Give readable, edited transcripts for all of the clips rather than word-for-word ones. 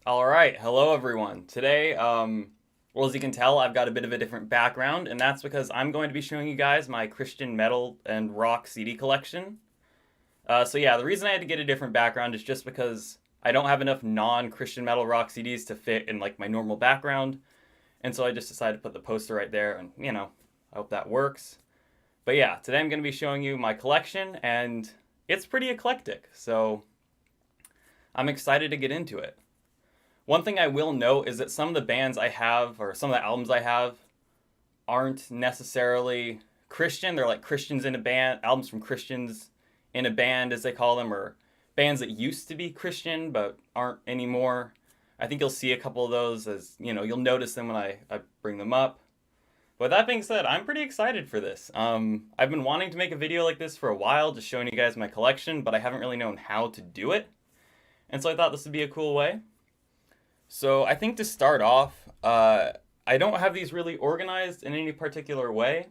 All right, hello everyone. Today, well, as you can tell, I've got a bit of a different background, and that's because I'm going to be showing you guys my Christian metal and rock CD collection. So yeah, the reason I had to get a different background is just because I don't have enough non-Christian metal rock CDs to fit in like my normal background, and so I just decided to put the poster right there, and I hope that works. But yeah, today I'm going to be showing you my collection, and it's pretty eclectic, so I'm excited to get into it. One thing I will note is that some of the bands I have, or some of the albums I have, aren't necessarily Christian. They're like Christians in a band, albums from Christians in a band, as they call them, or bands that used to be Christian but aren't anymore. I think you'll see a couple of those as, you'll notice them when I bring them up. But that being said, I'm pretty excited for this. I've been wanting to make a video like this for a while, just showing you guys my collection, but I haven't really known how to do it. And so I thought this would be a cool way. So I think to start off, I don't have these really organized in any particular way,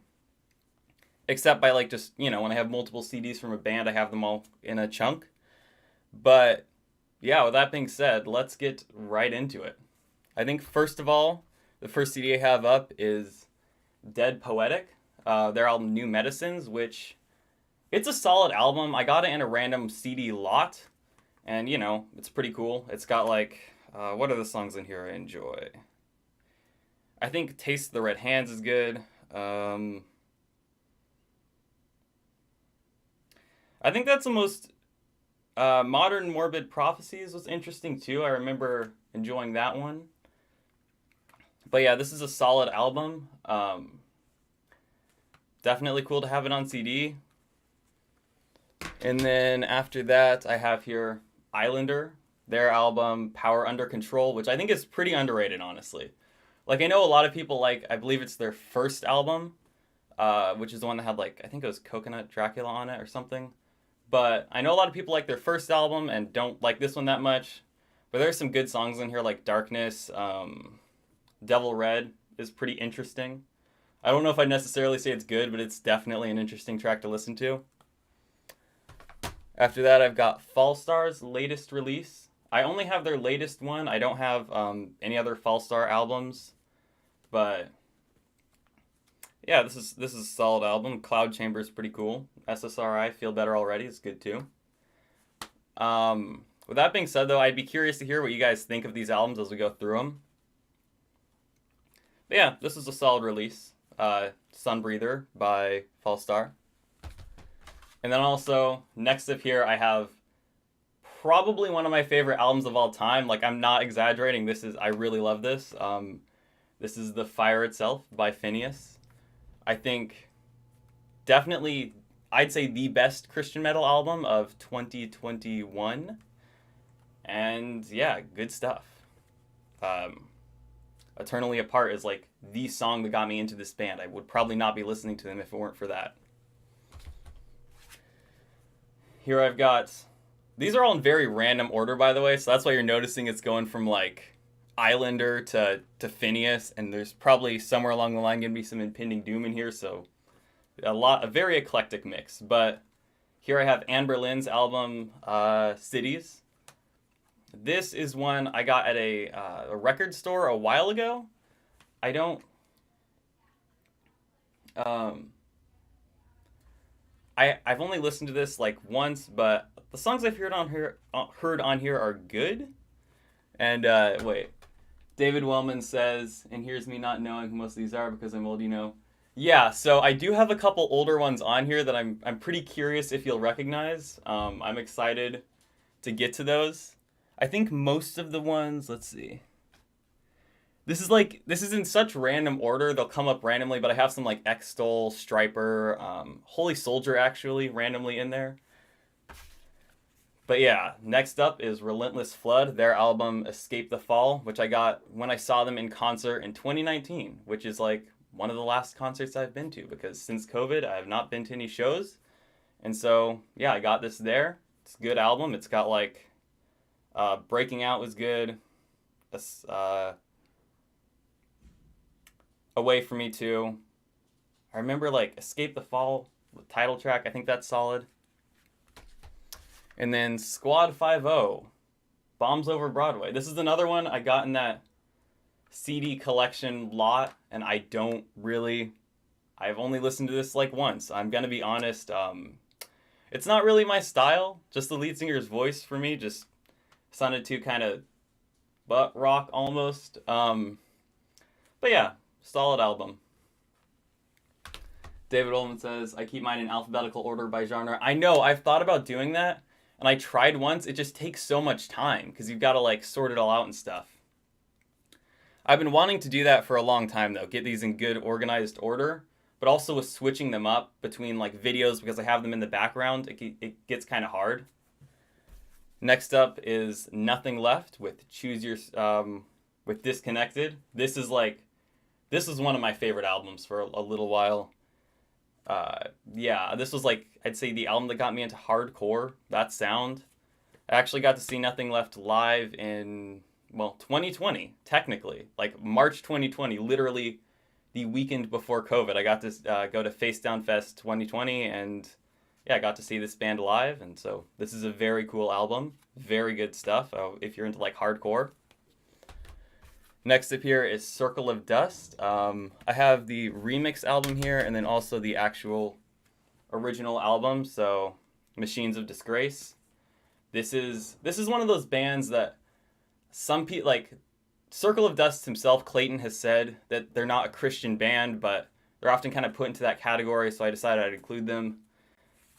except by like just, when I have multiple CDs from a band, I have them all in a chunk. But yeah, with that being said, let's get right into it. I think first of all, the first CD I have up is Dead Poetic, their album New Medicines, which it's a solid album. I got it in a random CD lot, and it's pretty cool. It's got like what are the songs in here I enjoy? I think Taste the Red Hands is good. I think that's the most Modern Morbid Prophecies was interesting too. I remember enjoying that one. But yeah, this is a solid album. Definitely cool to have it on CD. And then after that, I have here Islander, their album Power Under Control, which I think is pretty underrated, honestly. Like, I know a lot of people like, I believe it's their first album, which is the one that had like, I think it was Coconut Dracula on it or something. But I know a lot of people like their first album and don't like this one that much. But there's some good songs in here like Darkness. Devil Red is pretty interesting. I don't know if I'd necessarily say it's good, but it's definitely an interesting track to listen to. After that, I've got Fall Star's latest release. I only have their latest one. I don't have any other Fall Star albums, but yeah, this is a solid album. Cloud Chamber is pretty cool. SSRI Feel Better Already is good too. With that being said, though, I'd be curious to hear what you guys think of these albums as we go through them. But yeah, this is a solid release. Sun Breather by Fall Star. And then also, next up here, I have probably one of my favorite albums of all time. Like, I'm not exaggerating. I really love this. This is The Fire Itself by Phineas. I think definitely, I'd say the best Christian metal album of 2021. And yeah, good stuff. Eternally Apart is like the song that got me into this band. I would probably not be listening to them if it weren't for that. Here I've got, these are all in very random order, by the way, so that's why you're noticing it's going from like Islander to Phineas, and there's probably somewhere along the line going to be some impending doom in here, so a very eclectic mix. But here I have Anne Boleyn's album Cities. This is one I got at a record store a while ago. I don't I've only listened to this like once, but the songs I've heard on here are good. And wait, David Wellman says, and here's me not knowing who most of these are because I'm old, Yeah, so I do have a couple older ones on here that I'm pretty curious if you'll recognize. I'm excited to get to those. I think most of the ones, let's see. This is in such random order. They'll come up randomly, but I have some like Extol, Striper, Holy Soldier actually randomly in there. But yeah, next up is Relentless Flood, their album Escape the Fall, which I got when I saw them in concert in 2019, which is like one of the last concerts I've been to because since COVID, I have not been to any shows. And so, yeah, I got this there. It's a good album. It's got like Breaking Out was good. Away From Me Too. I remember like Escape the Fall, the title track. I think that's solid. And then Squad 5-0. Bombs Over Broadway. This is another one I got in that CD collection lot, and I've only listened to this like once. I'm gonna be honest. It's not really my style. Just the lead singer's voice for me just sounded too kind of butt rock almost. But yeah, solid album. David Ullman says, I keep mine in alphabetical order by genre. I know, I've thought about doing that, and I tried once. It just takes so much time, because you've got to, like, sort it all out and stuff. I've been wanting to do that for a long time, though. Get these in good, organized order, but also with switching them up between, like, videos, because I have them in the background, it gets kind of hard. Next up is Nothing Left with with Disconnected. This is one of my favorite albums for a little while. Yeah, this was like, I'd say the album that got me into hardcore, that sound. I actually got to see Nothing Left live in, 2020, technically. Like, March 2020, literally the weekend before COVID. I got to go to Facedown Fest 2020, and yeah, I got to see this band live, and so this is a very cool album. Very good stuff, if you're into, like, hardcore. Next up here is Circle of Dust. I have the remix album here, and then also the actual original album, so Machines of Disgrace. This is one of those bands that some people, like, Circle of Dust himself, Clayton, has said that they're not a Christian band, but they're often kind of put into that category, so I decided I'd include them.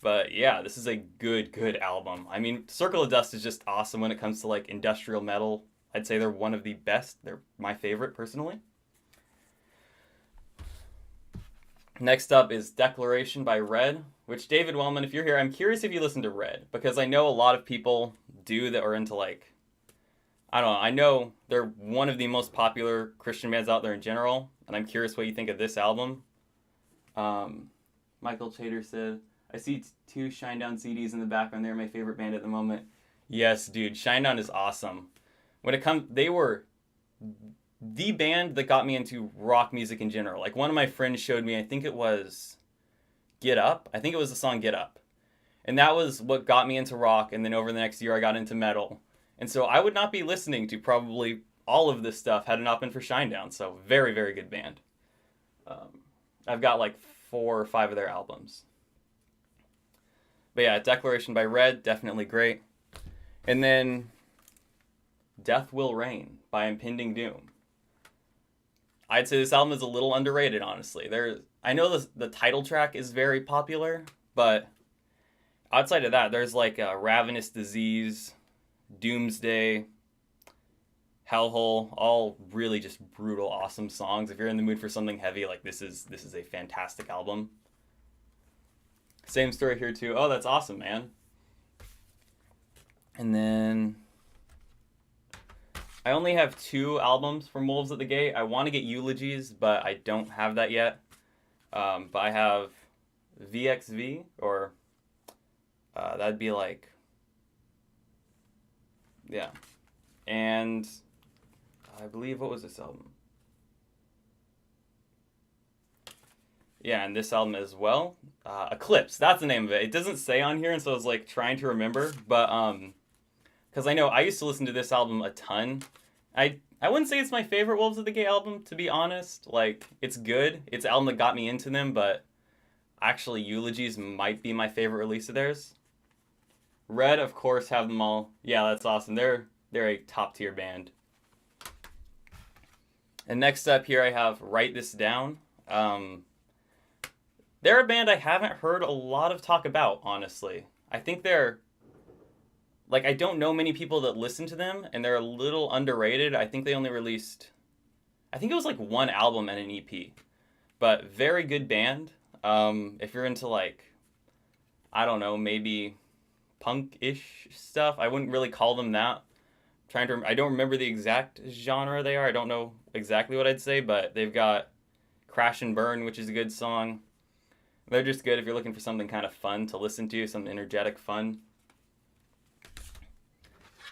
But yeah, this is a good album. I mean, Circle of Dust is just awesome when it comes to, like, industrial metal. I'd say they're one of the best. They're my favorite, personally. Next up is Declaration by Red, which, David Wellman, if you're here, I'm curious if you listen to Red, because I know a lot of people do that are into, like, I don't know, I know they're one of the most popular Christian bands out there in general, and I'm curious what you think of this album. Michael Chater said, I see 2 Shinedown CDs in the background. They're my favorite band at the moment. Yes, dude, Shinedown is awesome. They were the band that got me into rock music in general. Like, one of my friends showed me, I think it was Get Up. I think it was the song Get Up. And that was what got me into rock, and then over the next year I got into metal. And so I would not be listening to probably all of this stuff had it not been for Shinedown. So very, very good band. I've got like 4 or 5 of their albums. But yeah, Declaration by Red, definitely great. And then Death Will Reign by Impending Doom. I'd say this album is a little underrated, honestly. I know the title track is very popular, but outside of that, there's like Ravenous Disease, Doomsday, Hellhole, all really just brutal, awesome songs. If you're in the mood for something heavy, like this is a fantastic album. Same story here too. Oh, that's awesome, man. And then I only have 2 albums from Wolves at the Gate. I want to get Eulogies, but I don't have that yet. But I have VXV, or that'd be like, yeah. And I believe, what was this album? Yeah, and this album as well. Eclipse, that's the name of it. It doesn't say on here, and so I was like trying to remember. But because I know I used to listen to this album a ton. I wouldn't say it's my favorite Wolves of the Gate album, to be honest. Like, it's good. It's an album that got me into them, but actually Eulogies might be my favorite release of theirs. Red, of course, have them all. Yeah, that's awesome. They're a top-tier band. And next up here I have Write This Down. They're a band I haven't heard a lot of talk about, honestly. I think they're, like, I don't know many people that listen to them, and they're a little underrated. I think they only released, I think it was like 1 album and an EP. But very good band. If you're into, like, I don't know, maybe punk-ish stuff. I wouldn't really call them that. I don't remember the exact genre they are. I don't know exactly what I'd say, but they've got Crash and Burn, which is a good song. They're just good if you're looking for something kind of fun to listen to, some energetic fun.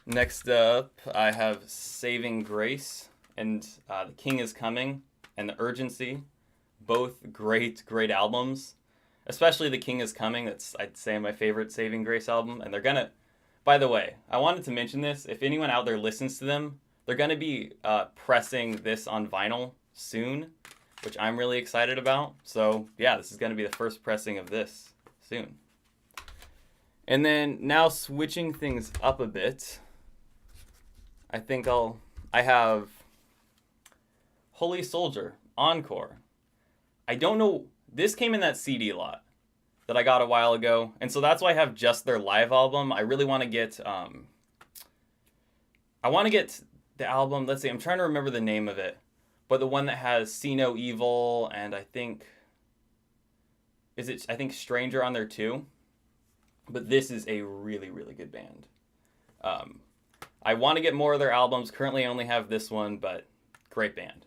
Next up, I have Saving Grace and The King is Coming and The Urgency. Both great albums. Especially The King is Coming. That's, I'd say, my favorite Saving Grace album. And they're gonna, By the way, I wanted to mention this. If anyone out there listens to them, they're going to be pressing this on vinyl soon, which I'm really excited about. So yeah, this is going to be the first pressing of this soon. And then now switching things up a bit, I have Holy Soldier Encore. I don't know, this came in that CD lot that I got a while ago, and so that's why I have just their live album. I really want to get the album, let's see, I'm trying to remember the name of it, but the one that has See No Evil and I think Stranger on there too. But this is a really, really good band. I want to get more of their albums. Currently I only have this one, but great band.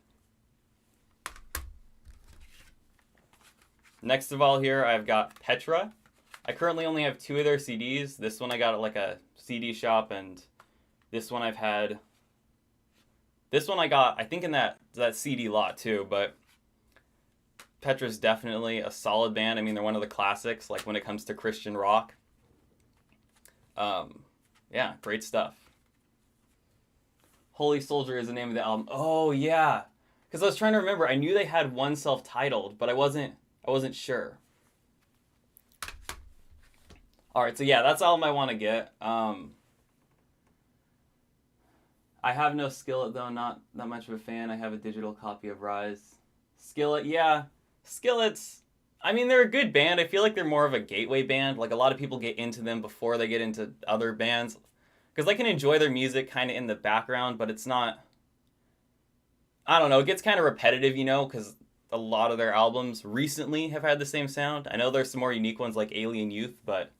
Next of all here, I've got Petra. I currently only have 2 of their CDs. This one I got at like a CD shop, and this one I got, I think, in that CD lot too, but Petra's definitely a solid band. I mean, they're one of the classics, like when it comes to Christian rock. Yeah, great stuff. Holy Soldier is the name of the album. Oh yeah, because I was trying to remember. I knew they had one self-titled, but I wasn't sure. All right, so yeah, that's all I want to get. I have no Skillet though. Not that much of a fan. I have a digital copy of Rise. Skillet, yeah, Skillets. I mean, they're a good band. I feel like they're more of a gateway band. Like, a lot of people get into them before they get into other bands. Because I can enjoy their music kind of in the background, but it's not... I don't know, it gets kind of repetitive, you know, because a lot of their albums recently have had the same sound. I know there's some more unique ones like Alien Youth, but...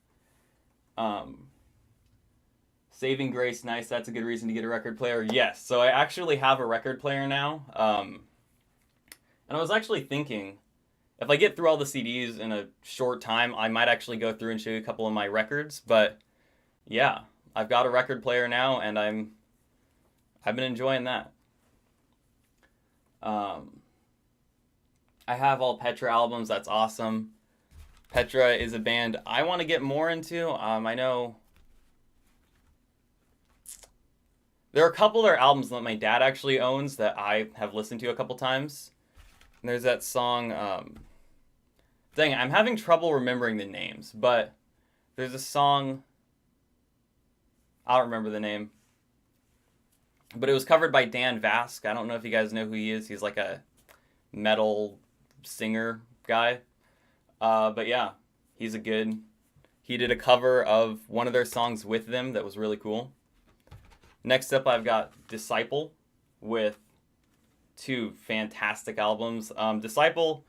Saving Grace, nice, that's a good reason to get a record player. Yes, so I actually have a record player now. And I was actually thinking... if I get through all the CDs in a short time, I might actually go through and show you a couple of my records. But yeah, I've got a record player now, and I've been enjoying that. I have all Petra albums. That's awesome. Petra is a band I want to get more into. I know there are a couple of their albums that my dad actually owns that I have listened to a couple times. And there's that song... dang, I'm having trouble remembering the names, but there's a song, I don't remember the name, but it was covered by Dan Vask. I don't know if you guys know who he is. He's like a metal singer guy. But yeah, he did a cover of one of their songs with them that was really cool. Next up, I've got Disciple with 2 fantastic albums. Disciple...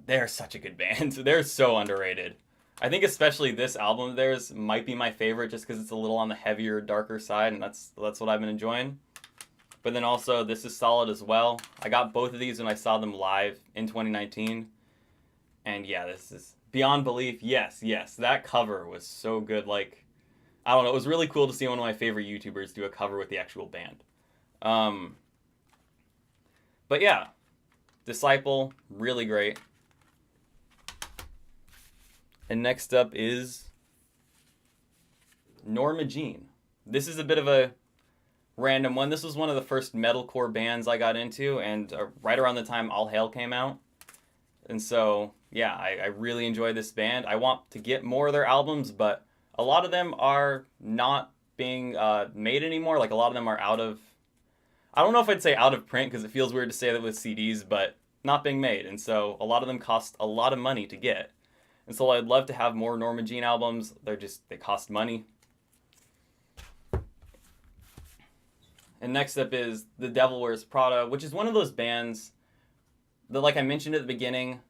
they're such a good band. They're so underrated. I think especially this album of theirs might be my favorite just because it's a little on the heavier, darker side, and that's what I've been enjoying. But then also, this is solid as well. I got both of these when I saw them live in 2019. And yeah, this is beyond belief. Yes, that cover was so good. Like, I don't know, it was really cool to see one of my favorite YouTubers do a cover with the actual band. But yeah, Disciple, really great. And next up is Norma Jean. This is a bit of a random one. This was one of the first metalcore bands I got into, and right around the time All Hail came out. And so, yeah, I really enjoy this band. I want to get more of their albums, but a lot of them are not being made anymore. Like, a lot of them are out of... I don't know if I'd say out of print, because it feels weird to say that with CDs, but not being made. And so a lot of them cost a lot of money to get. And so I'd love to have more Norma Jean albums. They cost money. And next up is The Devil Wears Prada, which is one of those bands that, like I mentioned at the beginning,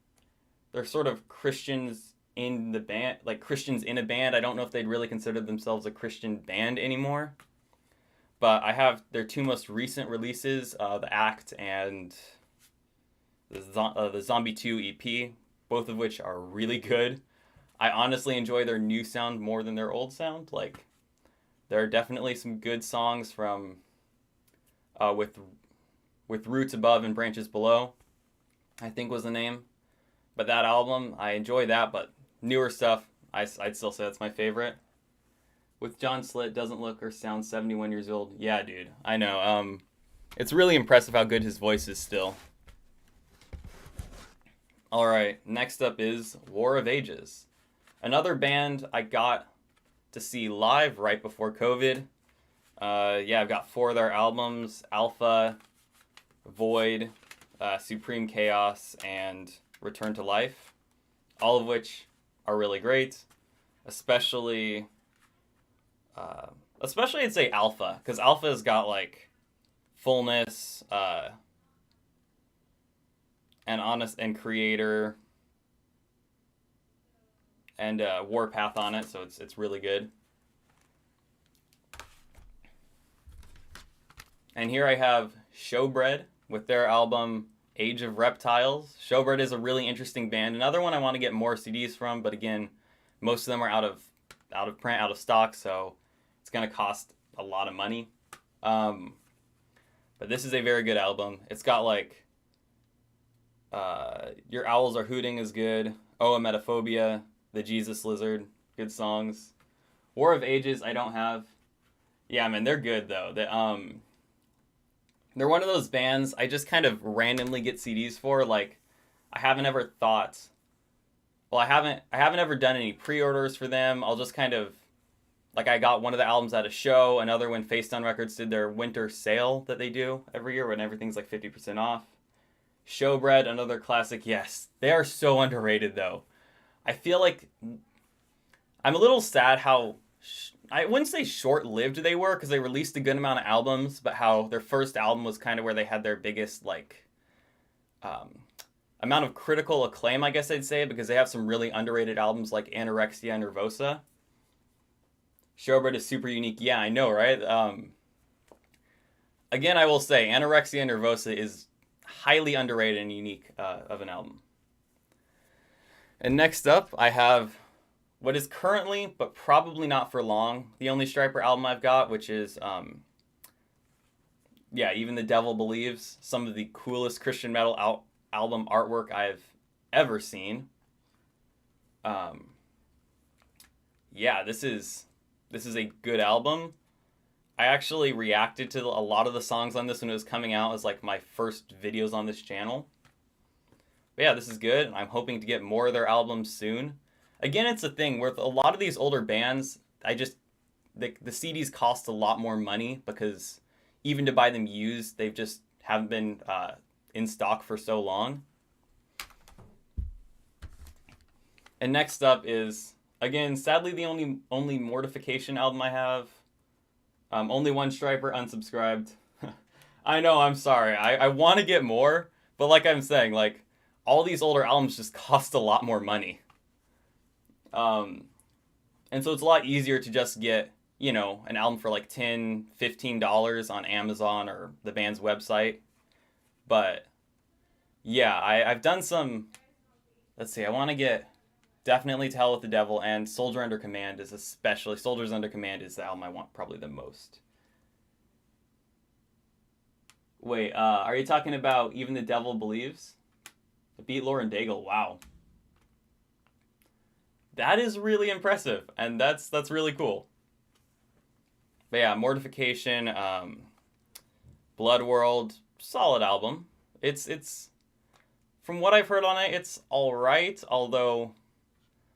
they're sort of Christians in the band, like Christians in a band. I don't know if they'd really consider themselves a Christian band anymore. But I have their 2 most recent releases, The Act and the Zombie 2 EP, both of which are really good. I honestly enjoy their new sound more than their old sound. Like, there are definitely some good songs from with Roots Above and Branches Below, I think was the name. But that album, I enjoy that, but newer stuff, I'd still say that's my favorite. with John Slit doesn't look or sound 71 years old. Yeah, dude. I know. It's really impressive how good his voice is still. All right, next up is War of Ages. Another band I got to see live right before COVID. Yeah, I've got 4 of their albums: Alpha, Void, Supreme Chaos, and Return to Life. All of which are really great. Especially I'd say Alpha, because Alpha has got like Fullness, and Honest and Creator, and Warpath on it, so it's really good. And here I have Showbread with their album Age of Reptiles. Showbread is a really interesting band. Another one I want to get more CDs from, but again, most of them are out of print, out of stock, so it's gonna cost a lot of money. But this is a very good album. It's got like Your Owls Are Hooting is good. Oh, Emetophobia, The Jesus Lizard, good songs. War of Ages I don't have. Yeah, man, they're good though. They're one of those bands I just kind of randomly get CDs for. Like, I haven't ever ever done any pre-orders for them. I'll just kind of, like, I got one of the albums at a show, another when Facedown Records did their winter sale that they do every year when everything's like 50% off. Showbread, another classic. Yes, they are so underrated though. I feel like I'm a little sad how, I wouldn't say short-lived they were, because they released a good amount of albums, but how their first album was kind of where they had their biggest, like, amount of critical acclaim, I guess I'd say, because they have some really underrated albums like Anorexia Nervosa. Showbread is super unique. Yeah, I know, right? Again, I will say, Anorexia Nervosa is highly underrated and unique of an album. And next up, I have what is currently, but probably not for long, the only Stryper album I've got, which is, Even the Devil Believes, some of the coolest Christian metal album artwork I've ever seen. This is a good album. I actually reacted to a lot of the songs on this when it was coming out as like my first videos on this channel. But yeah, this is good. I'm hoping to get more of their albums soon. Again, it's a thing with a lot of these older bands, the CDs cost a lot more money because even to buy them used, they've just haven't been in stock for so long. And next up is, again, sadly the only Mortification album I have. Only one Stryper unsubscribed. I know, I'm sorry. I want to get more, but like I'm saying, like, all these older albums just cost a lot more money. And so it's a lot easier to just get, an album for like $10, $15 on Amazon or the band's website. But yeah, I've done some, let's see, I want to get definitely To Hell with the Devil, and Soldiers Under Command is the album I want probably the most. Wait, are you talking about Even the Devil Believes? Beat Lauren Daigle, wow. That is really impressive, and that's really cool. But yeah, Mortification, Blood World, solid album. It's from what I've heard on it, it's all right. Although,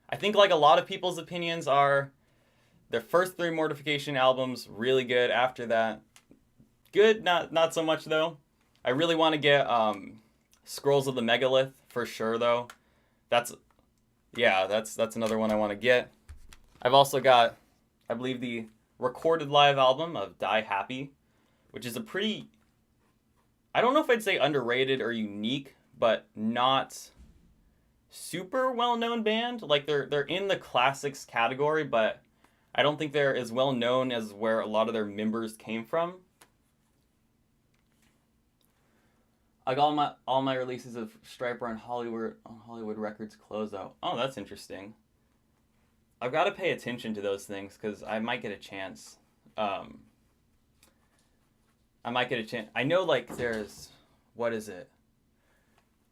I think like a lot of people's opinions are, their first 3 Mortification albums really good. After that, good, not so much though. I really want to get Scrolls of the Megalith for sure though. That's another one I want to get. I've also got, I believe, the recorded live album of Die Happy, which is a pretty, I don't know if I'd say underrated or unique, but not super well-known band. Like, they're in the classics category, but I don't think they're as well known as where a lot of their members came from. I got all my releases of Stryper on Hollywood Records closeout. Oh, that's interesting. I've got to pay attention to those things because I might get a chance. I know, like, there's, what is it?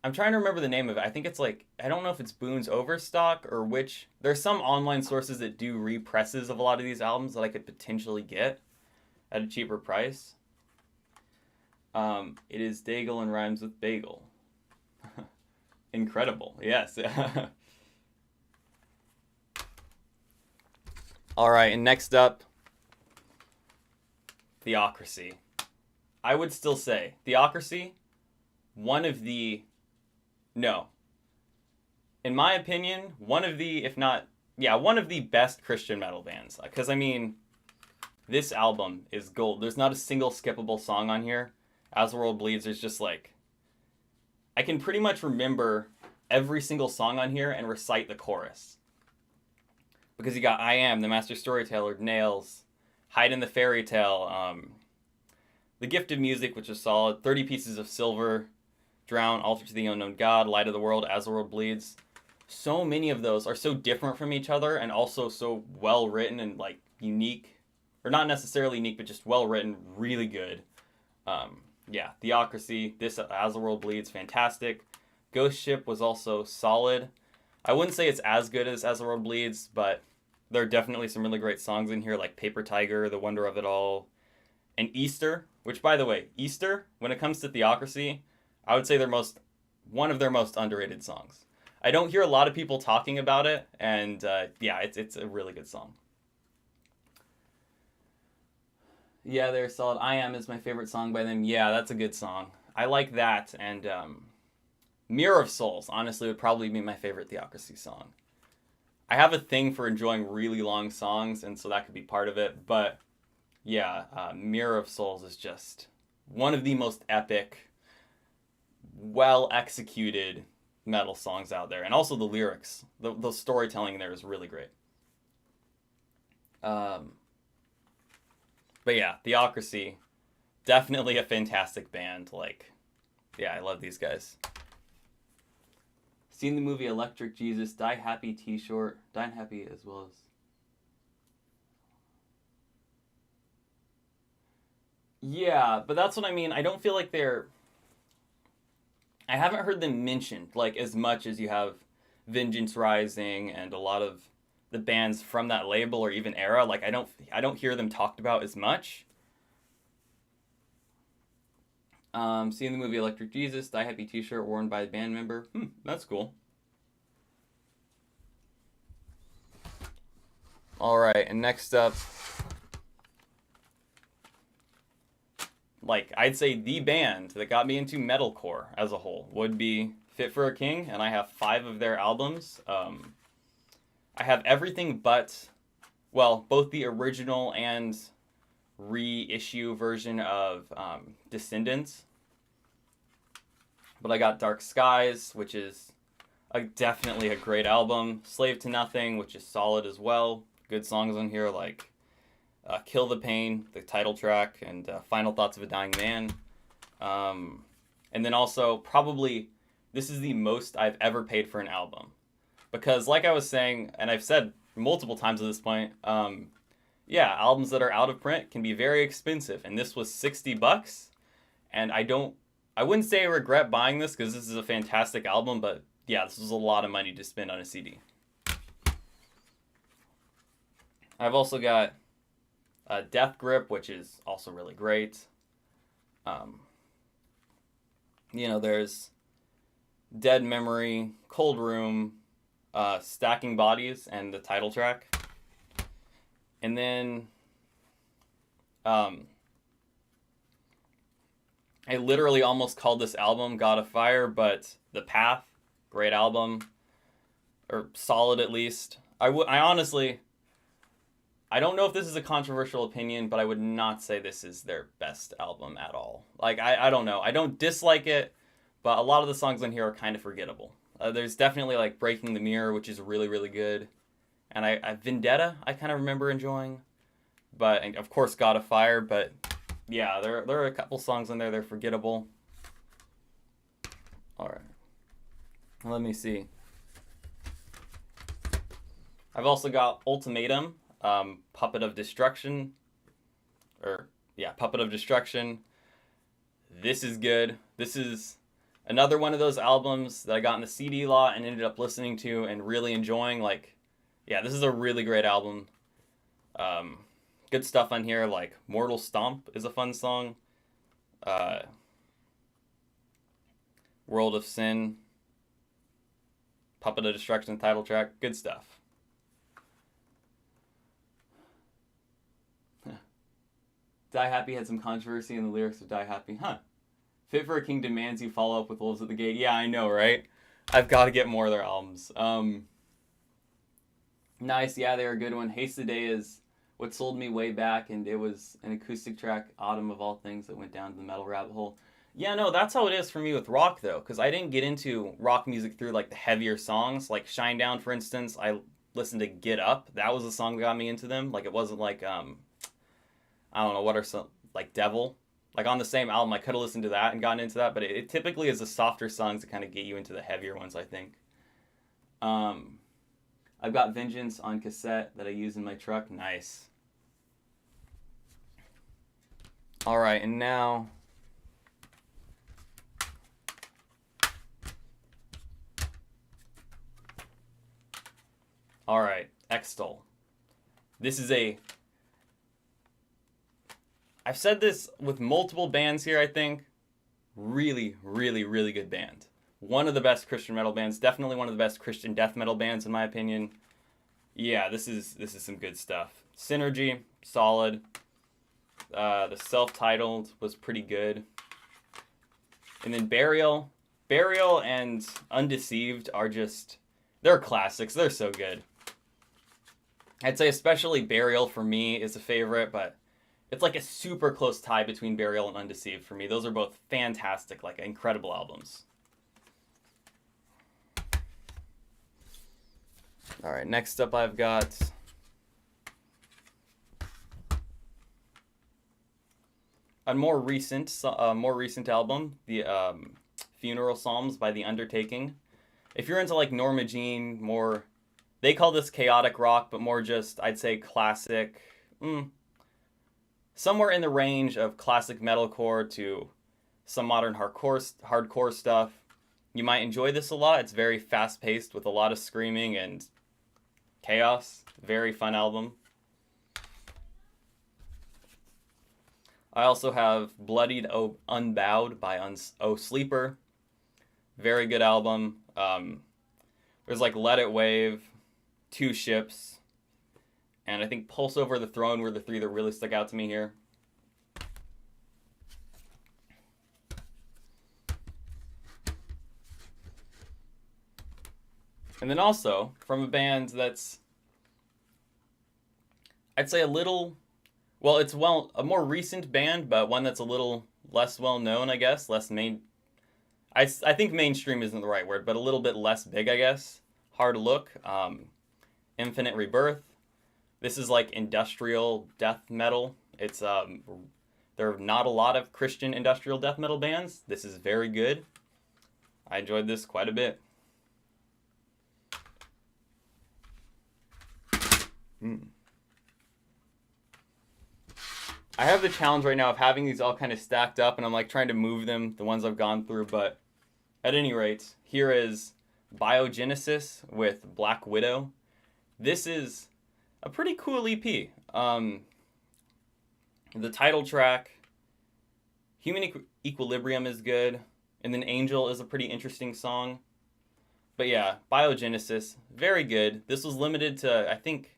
I'm trying to remember the name of it. I think it's like, I don't know if it's Boone's Overstock or which. There's some online sources that do represses of a lot of these albums that I could potentially get at a cheaper price. It is Daigle and rhymes with bagel. Incredible. Yes. All right, and next up, Theocracy. I would still say Theocracy, one of the, no, in my opinion, one of the, if not, yeah, one of the best Christian metal bands. Because, I mean, this album is gold. There's not a single skippable song on here. As the World Bleeds, there's just like, I can pretty much remember every single song on here and recite the chorus. Because you got I Am, The Master Storyteller, Nails, Hide in the Fairy Tale, The Gift of Music, which is solid, 30 Pieces of Silver, Drown, Altar to the Unknown God, Light of the World, As the World Bleeds. So many of those are so different from each other and also so well written and like unique, or not necessarily unique, but just well written, really good. Yeah, Theocracy, this As the World Bleeds, fantastic. Ghost Ship was also solid. I wouldn't say it's as good as the World Bleeds, but there are definitely some really great songs in here, like Paper Tiger, The Wonder of It All, and Easter, which, by the way, Easter, when it comes to Theocracy, I would say they're one of their most underrated songs. I don't hear a lot of people talking about it, and yeah, it's a really good song. Yeah, they're solid. I Am is my favorite song by them. Yeah, that's a good song. I like that, and Mirror of Souls, honestly, would probably be my favorite Theocracy song. I have a thing for enjoying really long songs, and so that could be part of it, but yeah, Mirror of Souls is just one of the most epic, well-executed metal songs out there, and also the lyrics. The storytelling there is really great. But yeah, Theocracy, definitely a fantastic band. Like, yeah, I love these guys. Seen the movie Electric Jesus, Die Happy T-Short, Die Happy as well as... Yeah, but that's what I mean. I don't feel like they're... I haven't heard them mentioned, like, as much as you have Vengeance Rising and a lot of the bands from that label or even era. Like, I don't hear them talked about as much. Seeing the movie Electric Jesus, Die Happy T-Shirt worn by a band member. That's cool. All right, and next up, like, I'd say the band that got me into metalcore as a whole would be Fit for a King, and I have 5 of their albums. I have everything but, well, both the original and reissue version of Descendants. But I got Dark Skies, which is definitely a great album. Slave to Nothing, which is solid as well. Good songs on here like Kill the Pain, the title track, and Final Thoughts of a Dying Man. And then also, probably, this is the most I've ever paid for an album. Because like I was saying, and I've said multiple times at this point, yeah, albums that are out of print can be very expensive. And this was $60. And I wouldn't say I regret buying this because this is a fantastic album, but yeah, this was a lot of money to spend on a CD. I've also got Death Grip, which is also really great. There's Dead Memory, Cold Room, Stacking Bodies, and the title track. And then I literally almost called this album God of Fire, but The Path, great album, or solid at least. I honestly, I don't know if this is a controversial opinion, but I would not say this is their best album at all. Like, I don't know. I don't dislike it, but a lot of the songs on here are kind of forgettable. There's definitely, like, Breaking the Mirror, which is really, really good. And I Vendetta, I kind of remember enjoying. But, and of course, God of Fire, but yeah, there are a couple songs on there that are forgettable. All right. Let me see. I've also got Ultimatum, Puppet of Destruction. Puppet of Destruction. This is good. This is Another one of those albums that I got in the CD lot and ended up listening to and really enjoying. Like, yeah, this is a really great album. Good stuff on here, like Mortal Stomp is a fun song. Uh, World of Sin, Puppet of Destruction title track, good stuff. Die Happy had some controversy in the lyrics of Die Happy. Fit for a King demands you follow up with Wolves at the Gate. Yeah, I know, right? I've got to get more of their albums. Nice, yeah, they're a good one. Haste the Day is what sold me way back, and it was an acoustic track, Autumn of all things, that went down to the metal rabbit hole. Yeah, no, that's how it is for me with rock, though, because I didn't get into rock music through, like, the heavier songs. Like, Shinedown, for instance, I listened to Get Up. That was the song that got me into them. Like, it wasn't like, I don't know, what are some, like, Devil. Like, on the same album, I could have listened to that and gotten into that, but it typically is the softer songs that kind of get you into the heavier ones, I think. I've got Vengeance on cassette that I use in my truck. Nice. All right, and now... All right, Extol. This is a... I've said this with multiple bands here, I think. Really, really, really good band. One of the best Christian metal bands. Definitely one of the best Christian death metal bands, in my opinion. Yeah, this is some good stuff. Synergy, solid. The self-titled was pretty good. And then Burial. Burial and Undeceived are just... They're classics. They're so good. I'd say especially Burial for me is a favorite, but it's like a super close tie between Burial and Undeceived for me. Those are both fantastic, like incredible albums. All right, next up I've got a more recent album, the Funeral Psalms by The Undertaking. If you're into like Norma Jean, more, they call this chaotic rock, but more just, I'd say classic, somewhere in the range of classic metalcore to some modern hardcore stuff. You might enjoy this a lot. It's very fast-paced with a lot of screaming and chaos. Very fun album. I also have Bloodied Unbowed by Oh Sleeper. Very good album. There's like Let It Wave, Two Ships, and I think Pulse Over the Throne were the three that really stuck out to me here. And then also, from a band that's, I'd say a little, well, it's a more recent band, but one that's a little less well known, I guess, less main. I think mainstream isn't the right word, but a little bit less big, I guess. Hard Look, Infinite Rebirth. This is like industrial death metal. It's there are not a lot of Christian industrial death metal bands. This is very good. I enjoyed this quite a bit. I have the challenge right now of having these all kind of stacked up, and I'm like trying to move them, the ones I've gone through, but at any rate, here is Biogenesis with Black Widow. This is a pretty cool EP. The title track, Human Equilibrium, is good, and then Angel is a pretty interesting song. But yeah, Biogenesis, very good. This was limited to, I think,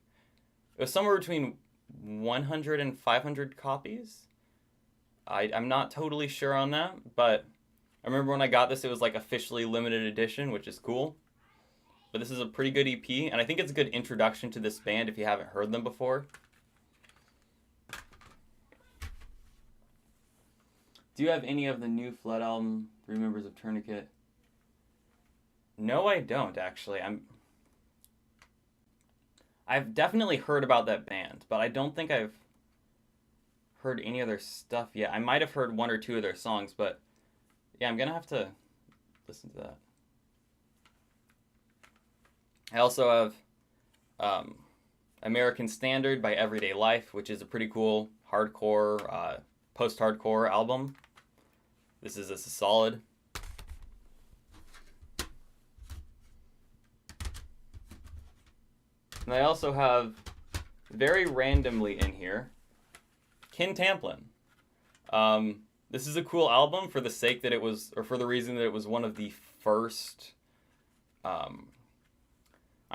it was somewhere between 100 and 500 copies. I'm not totally sure on that, but I remember when I got this, it was like officially limited edition, which is cool. But this is a pretty good EP, and I think it's a good introduction to this band if you haven't heard them before. Do you have any of the new Flood album, Three Members of Tourniquet? No, I don't, actually. I've definitely heard about that band, but I don't think I've heard any of their stuff yet. I might have heard one or two of their songs, but yeah, I'm going to have to listen to that. I also have American Standard by Everyday Life, which is a pretty cool hardcore, post-hardcore album. This is a solid. And I also have, very randomly in here, Kin Tamplin. This is a cool album for the sake that it was, or for the reason that it was one of the first, I'm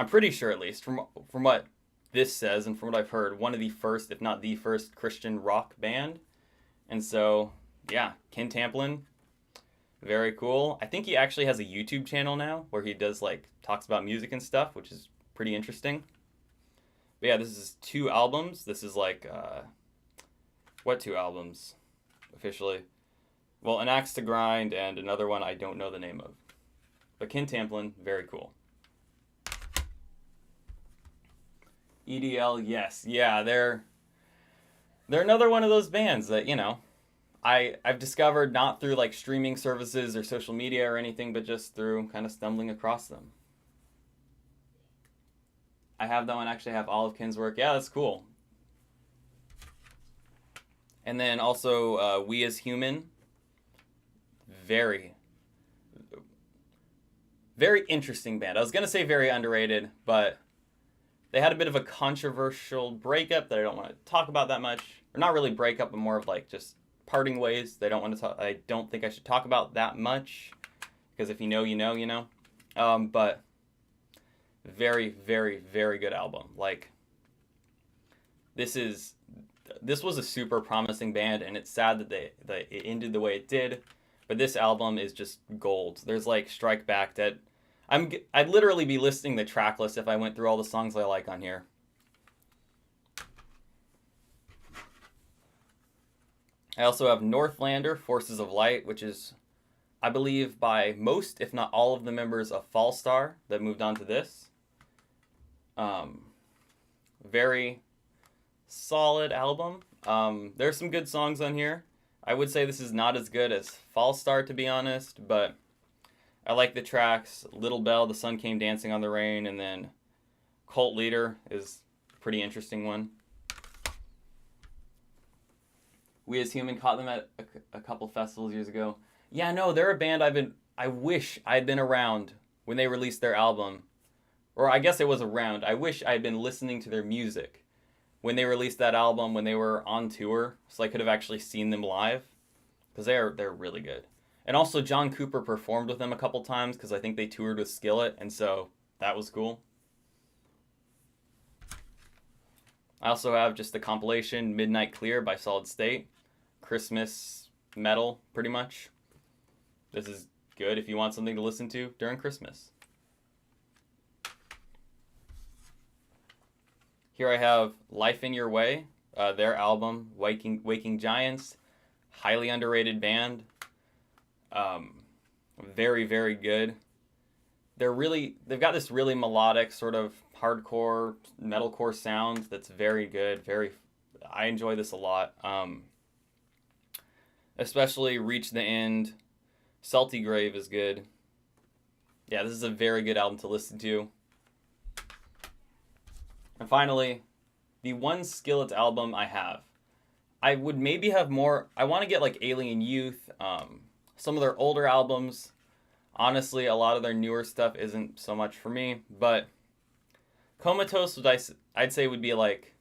pretty sure at least, from what this says and from what I've heard, one of the first, if not the first, Christian rock band. And so, yeah, Kin Tamplin, very cool. I think he actually has a YouTube channel now where he does, like, talks about music and stuff, which is pretty interesting. But yeah, this is 2 albums. This is like, what 2 albums officially? Well, An Axe to Grind and another one I don't know the name of. But Kin Tamplin, very cool. EDL, yes. Yeah, they're another one of those bands that, you know, I've discovered not through like streaming services or social media or anything, but just through kind of stumbling across them. I have that one, actually have all of Kin's work. Yeah, that's cool. And then also We As Human. Very, very interesting band. I was going to say very underrated, but they had a bit of a controversial breakup that I don't want to talk about that much. Or not really breakup, but more of like just parting ways. They don't want to talk. I don't think I should talk about that much, because if you know, you know, you know. But very, very, very good album. Like, this was a super promising band, and it's sad that it ended the way it did. But this album is just gold. There's like Strike Back that I'd literally be listing the track list if I went through all the songs I like on here. I also have Northlander, Forces of Light, which is, I believe, by most, if not all of the members of Fallstar that moved on to this. Very solid album. There's some good songs on here. I would say this is not as good as Fallstar, to be honest, but I like the tracks. Little Bell, The Sun Came Dancing on the Rain, and then Cult Leader is a pretty interesting one. We As Human, caught them at a couple festivals years ago. Yeah, no, they're a band I wish I'd been around when they released their album. Or I guess it was around. I wish I'd been listening to their music when they released that album, when they were on tour, so I could have actually seen them live, because they're really good. And also John Cooper performed with them a couple times, because I think they toured with Skillet, and so that was cool. I also have just the compilation Midnight Clear by Solid State. Christmas metal, pretty much. This is good if you want something to listen to during Christmas. Here I have Life in Your Way, their album, Waking Giants. Highly underrated band. Very, very good. They've got this really melodic sort of hardcore, metalcore sound that's very good. I enjoy this a lot. Especially Reach the End. Salty Grave is good. Yeah, this is a very good album to listen to. And finally, the one Skillet album I have. I would maybe have more. I want to get like Alien Youth, some of their older albums. Honestly, a lot of their newer stuff isn't so much for me. But Comatose, I'd say would be like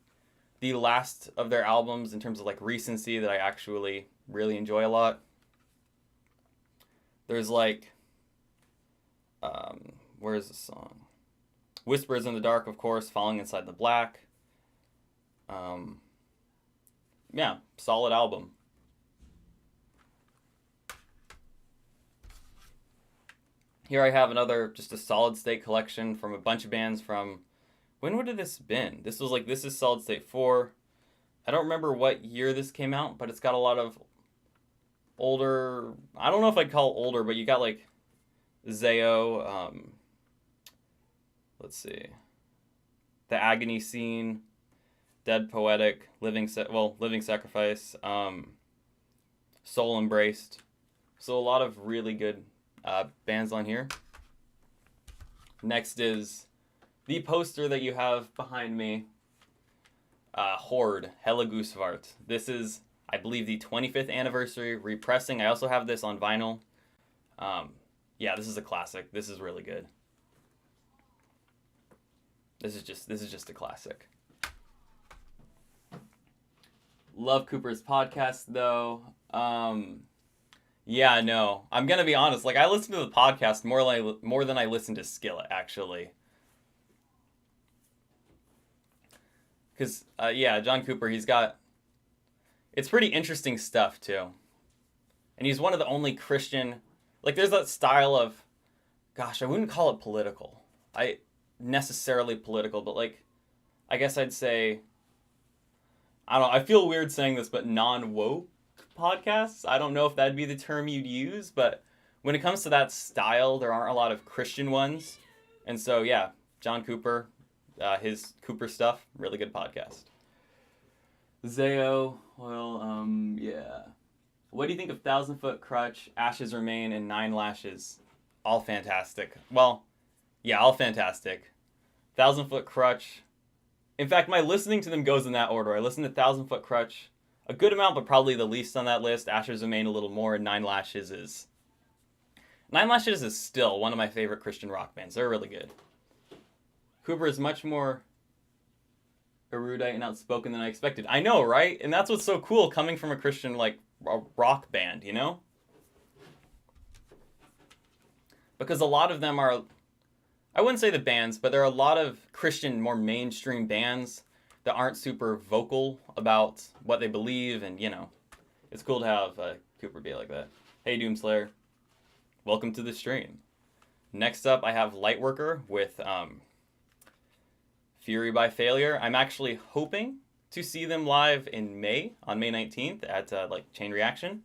the last of their albums in terms of like recency that I actually really enjoy a lot. There's like, where's the song? Whispers in the Dark, of course, Falling Inside the Black. Yeah, solid album. Here I have another, just a Solid State collection from a bunch of bands from, when would have this been? This is Solid State 4. I don't remember what year this came out, but it's got a lot of older, I don't know if I'd call it older, but you got like Zao, let's see, The Agony Scene, Dead Poetic, Living Sacrifice, Soul Embraced. So a lot of really good bands on here. Next is the poster that you have behind me, Horde, Hella Gusvart. This is, I believe, the 25th anniversary repressing. I also have this on vinyl. Yeah, this is a classic. This is really good. This is just a classic. Love Cooper's podcast though. Yeah, no. I'm gonna be honest. Like I listen to the podcast more than I listen to Skillet actually. Because yeah, John Cooper, it's pretty interesting stuff too, and he's one of the only Christian. Like there's that style of, gosh, I wouldn't call it political. I necessarily political, but like, I guess I'd say, I don't know, I feel weird saying this, but non-woke podcasts. I don't know if that'd be the term you'd use, but when it comes to that style, there aren't a lot of Christian ones. And so, yeah, John Cooper, his Cooper stuff, really good podcast. Zayo, well, yeah. What do you think of 1,000-Foot Crutch, Ashes Remain, and 9 Lashes? All fantastic. Well, yeah, all fantastic. 1,000-Foot Crutch. In fact, my listening to them goes in that order. I listen to 1,000-Foot Crutch a good amount, but probably the least on that list. Ashes Remain a little more, and 9 Lashes is... 9 Lashes is still one of my favorite Christian rock bands. They're really good. Cooper is much more erudite and outspoken than I expected. I know, right? And that's what's so cool coming from a Christian, like, a rock band, you know? Because a lot of them are... I wouldn't say the bands, but there are a lot of Christian, more mainstream bands that aren't super vocal about what they believe, and, you know, it's cool to have Cooper be like that. Hey, Doomslayer. Welcome to the stream. Next up, I have Lightworker with Fury by Failure. I'm actually hoping to see them live in May, on May 19th, at, Chain Reaction.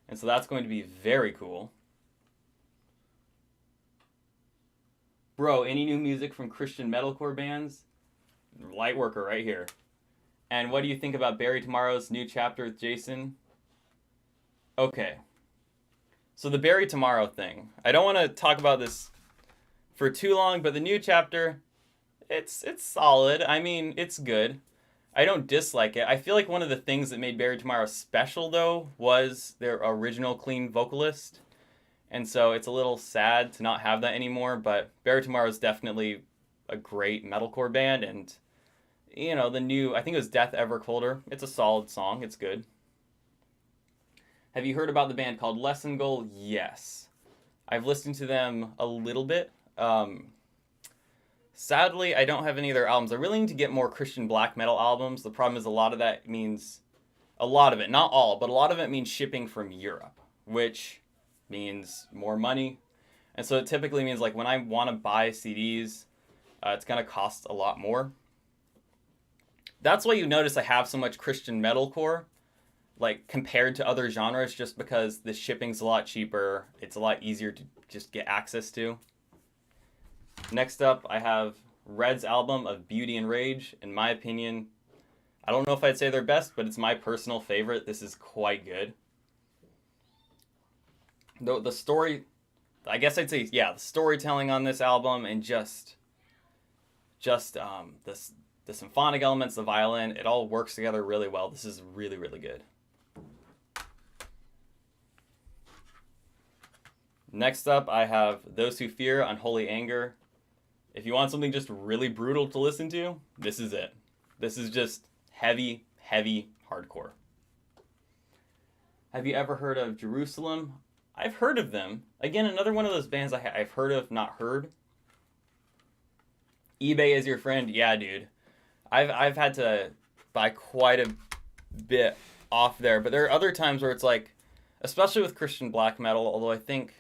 And so that's going to be very cool. Bro, any new music from Christian metalcore bands? Lightworker right here. And what do you think about Barry Tomorrow's new chapter with Jason? Okay. So the Barry Tomorrow thing. I don't want to talk about this for too long, but the new chapter, it's solid. I mean, it's good. I don't dislike it. I feel like one of the things that made Barry Tomorrow special, though, was their original clean vocalist. And so it's a little sad to not have that anymore, but Barry Tomorrow is definitely a great metalcore band, and, you know, the new, I think it was Death Ever Colder. It's a solid song. It's good. Have you heard about the band called Lesson Goal? Yes. I've listened to them a little bit. Sadly, I don't have any of their albums. I really need to get more Christian black metal albums. The problem is a lot of it, not all, but a lot of it means shipping from Europe, which means more money. And so it typically means, like, when I want to buy CDs, it's going to cost a lot more. That's why you notice I have so much Christian metalcore, like, compared to other genres, just because the shipping's a lot cheaper. It's a lot easier to just get access to. Next up, I have Red's album of Beauty and Rage. In my opinion, I don't know if I'd say they're best, but it's my personal favorite. This is quite good. The story, I guess I'd say, yeah, the storytelling on this album, and just the symphonic elements, the violin, it all works together really well. This is really, really good. Next up, I have Those Who Fear Unholy Anger. If you want something just really brutal to listen to, this is it. This is just heavy, heavy hardcore. Have you ever heard of Jerusalem? I've heard of them. Again, another one of those bands I've heard of, not heard. eBay is your friend? Yeah, dude. I've had to buy quite a bit off there, but there are other times where it's like, especially with Christian black metal, although I think,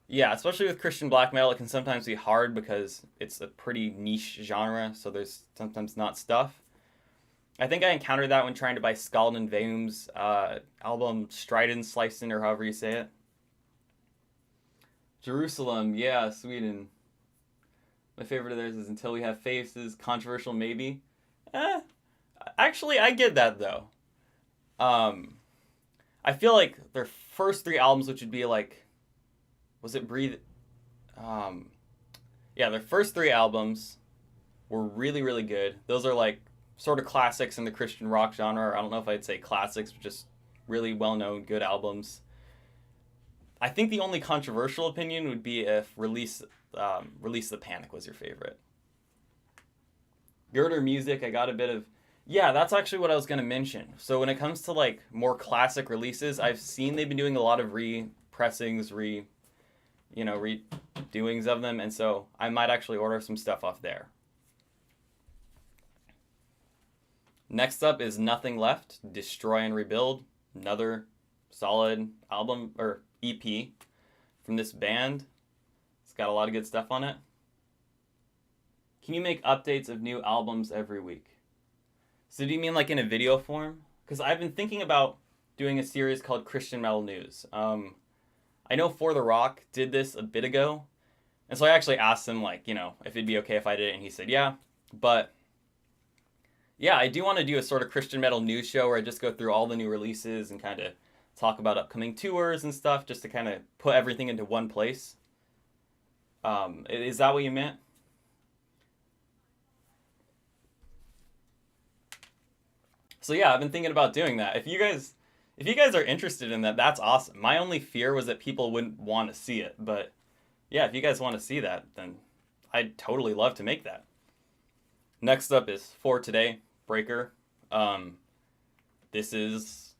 yeah, especially with Christian black metal, it can sometimes be hard because it's a pretty niche genre, so there's sometimes not stuff. I think I encountered that when trying to buy Skald and Vaum's album Strident, Slicen, or however you say it. Jerusalem, yeah, Sweden. My favorite of theirs is Until We Have Faces, controversial maybe. Actually, I get that though. I feel like their first 3 albums, which would be like, was it Breathe? Yeah, their first 3 albums were really, really good. Those are like sort of classics in the Christian rock genre. I don't know if I'd say classics, but just really well-known, good albums. I think the only controversial opinion would be if Release the Panic was your favorite. Girder Music, I got a bit of. Yeah, that's actually what I was gonna mention. So when it comes to like more classic releases, I've seen they've been doing a lot of repressings, redoings of them, and so I might actually order some stuff off there. Next up is Nothing Left, Destroy and Rebuild, another solid album or EP from this band. It's got a lot of good stuff on it. Can you make updates of new albums every week? So do you mean like in a video form? Because I've been thinking about doing a series called Christian Metal News. I know For the Rock did this a bit ago, and so I actually asked him like, if it'd be okay if I did it, and he said yeah. But yeah, I do want to do a sort of Christian metal news show where I just go through all the new releases and kind of talk about upcoming tours and stuff, just to kind of put everything into one place. Is that what you meant? So yeah, I've been thinking about doing that. If you guys are interested in that, that's awesome. My only fear was that people wouldn't want to see it, but yeah, if you guys want to see that, then I'd totally love to make that. Next up is For Today, Breaker. This is,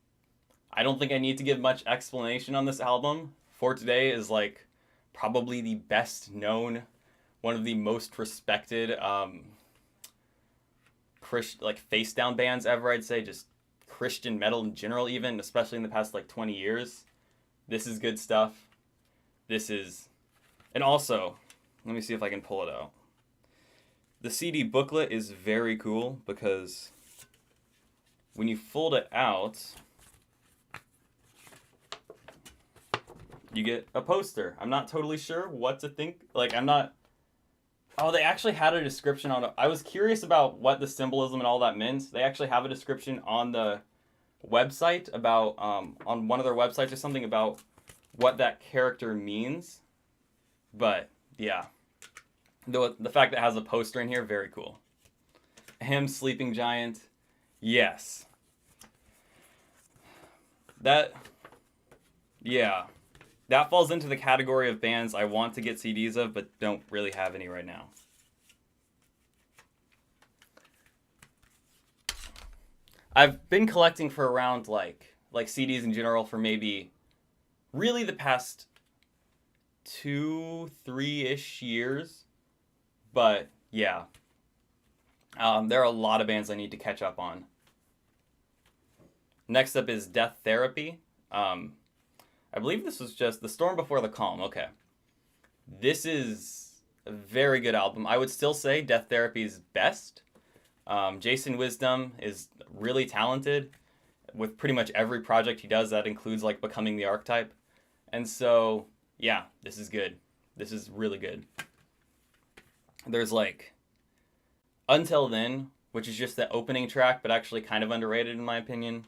I don't think I need to give much explanation on this album. For Today is like probably the best known, one of the most respected Facedown bands ever, I'd say. Just Christian metal in general, even, especially in the past like 20 years. This is good stuff. And also, let me see if I can pull it out. The CD booklet is very cool because when you fold it out, you get a poster. I'm not totally sure what to think. Oh, they actually had a description on it. I was curious about what the symbolism and all that meant. They actually have a description on the website about, on one of their websites or something, about what that character means. But, yeah. The fact that it has a poster in here, very cool. Him, Sleeping Giant. Yes. That falls into the category of bands I want to get CDs of, but don't really have any right now. I've been collecting for around like CDs in general for maybe really the past 2-3-ish years. But yeah, there are a lot of bands I need to catch up on. Next up is Death Therapy. I believe this was just The Storm Before the Calm. Okay. This is a very good album. I would still say Death Therapy's best. Jason Wisdom is really talented with pretty much every project he does. That includes like Becoming the Archetype. And so, yeah, this is good. This is really good. There's like Until Then, which is just the opening track, but actually kind of underrated in my opinion.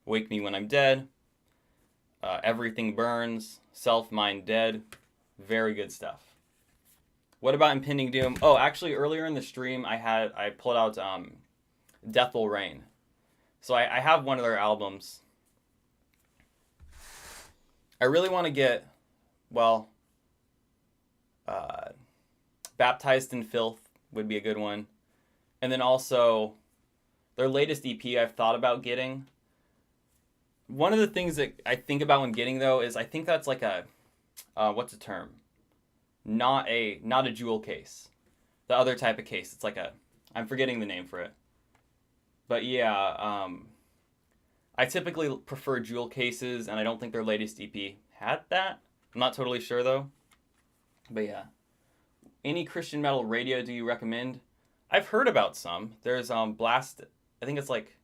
Wake Me When I'm Dead. Everything Burns. Self, Mind, Dead. Very good stuff. What about Impending Doom? Oh, actually, earlier in the stream, I pulled out Death Will Reign. So I have one of their albums. I really want to get, Baptized in Filth would be a good one. And then also, their latest EP I've thought about getting. One of the things that I think about when getting, though, is I think that's like a, what's the term? Not a jewel case. The other type of case. It's like I'm forgetting the name for it. But yeah, I typically prefer jewel cases, and I don't think their latest EP had that. I'm not totally sure, though. But yeah. Any Christian metal radio do you recommend? I've heard about some. There's Blast, I think it's like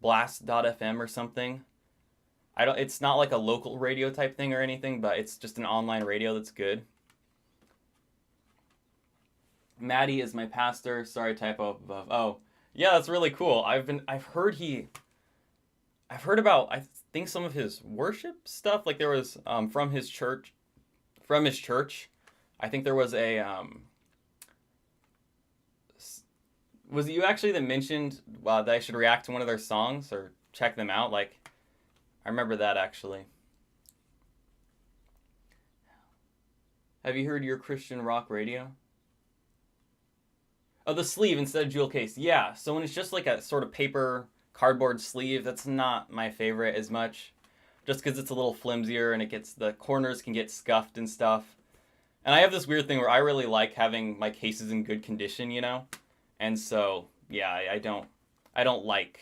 Blast.fm or something. It's not like a local radio type thing or anything, but it's just an online radio that's good. Maddie is my pastor. Sorry, typo above. Oh, yeah, that's really cool. I've heard about, I think, some of his worship stuff. Like there was from his church. I think there was a was it you actually that mentioned that I should react to one of their songs or check them out? Like, I remember that actually. Have you heard your Christian rock radio? Oh, the sleeve instead of jewel case. Yeah, so when it's just like a sort of paper cardboard sleeve, that's not my favorite as much. Just because it's a little flimsier and it gets the corners can get scuffed and stuff. And I have this weird thing where I really like having my cases in good condition, you know? And so, yeah, I don't like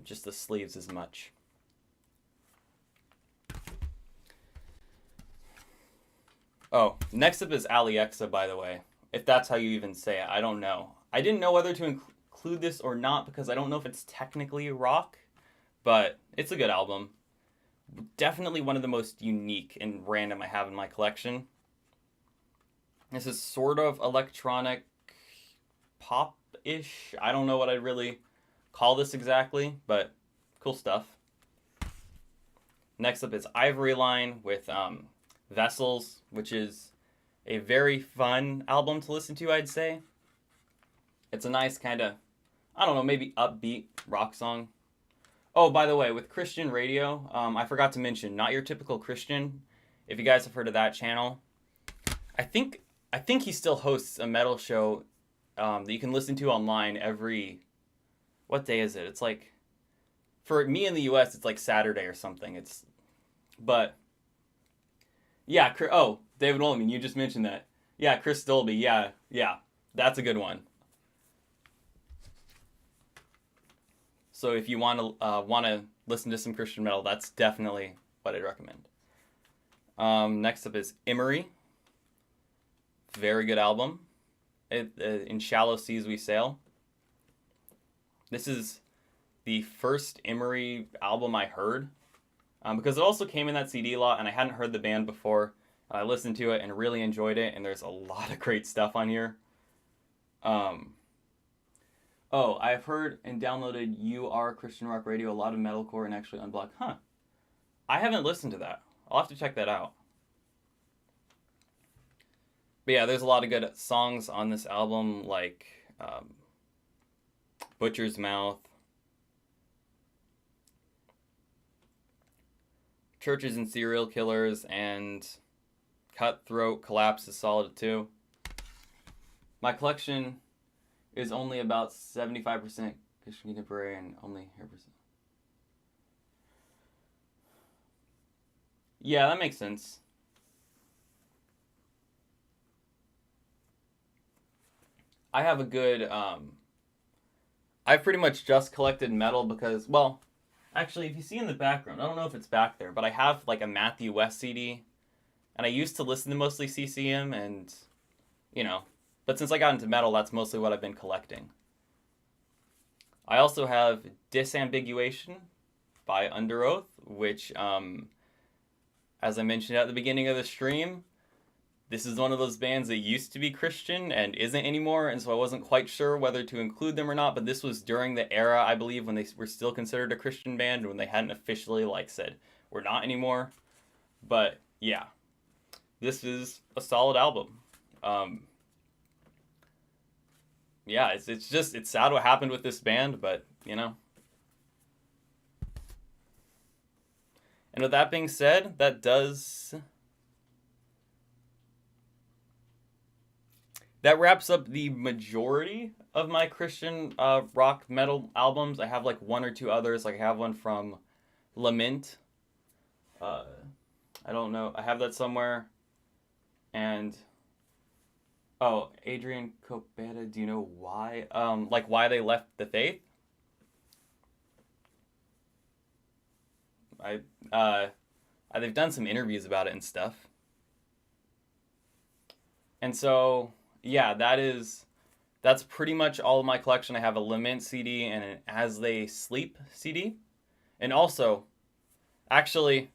just the sleeves as much. Oh, next up is Alexa, by the way. If that's how you even say it, I don't know. I didn't know whether to include this or not because I don't know if it's technically rock, but it's a good album. Definitely one of the most unique and random I have in my collection. This is sort of electronic pop-ish. I don't know what I'd really call this exactly, but cool stuff. Next up is Ivory Line with Vessels, which is a very fun album to listen to, I'd say. It's a nice kind of, I don't know, maybe upbeat rock song. Oh, by the way, with Christian radio, I forgot to mention, Not Your Typical Christian. If you guys have heard of that channel, I think he still hosts a metal show that you can listen to online every. What day is it? It's like, for me in the U.S., it's like Saturday or something. But yeah. Oh, David Ullman, you just mentioned that. Yeah, Chris Dolby. Yeah, that's a good one. So if you want to listen to some Christian metal, that's definitely what I'd recommend. Next up is Emery. Very good album. In Shallow Seas We Sail. This is the first Emery album I heard because it also came in that CD lot and I hadn't heard the band before. I listened to it and really enjoyed it, and there's a lot of great stuff on here. Oh, I've heard and downloaded You Are Christian Rock Radio, a lot of metalcore and actually unblocked. Huh. I haven't listened to that. I'll have to check that out. But yeah, there's a lot of good songs on this album, like Butcher's Mouth, Churches and Serial Killers, and Cutthroat Collapse is solid too. My collection is only about 75% Christian contemporary and only 100%. Yeah, that makes sense. I have a good. I've pretty much just collected metal because, well, actually, if you see in the background, I don't know if it's back there, but I have like a Matthew West CD, and I used to listen to mostly CCM, and you know, but since I got into metal, that's mostly what I've been collecting. I also have Disambiguation by Under Oath, which, as I mentioned at the beginning of the stream, this is one of those bands that used to be Christian and isn't anymore, and so I wasn't quite sure whether to include them or not, but this was during the era, I believe, when they were still considered a Christian band, when they hadn't officially, said, we're not anymore. But, yeah. This is a solid album. Yeah, it's sad what happened with this band, but, you know. And with that being said, that wraps up the majority of my Christian rock metal albums. I have like one or two others. Like I have one from Lament. I don't know. I have that somewhere. And Adrian Copeta. Do you know why? Why they left the faith? They've done some interviews about it and stuff. And so, yeah, that's pretty much all of my collection. I have a Lament CD and an As They Sleep CD. And also, actually,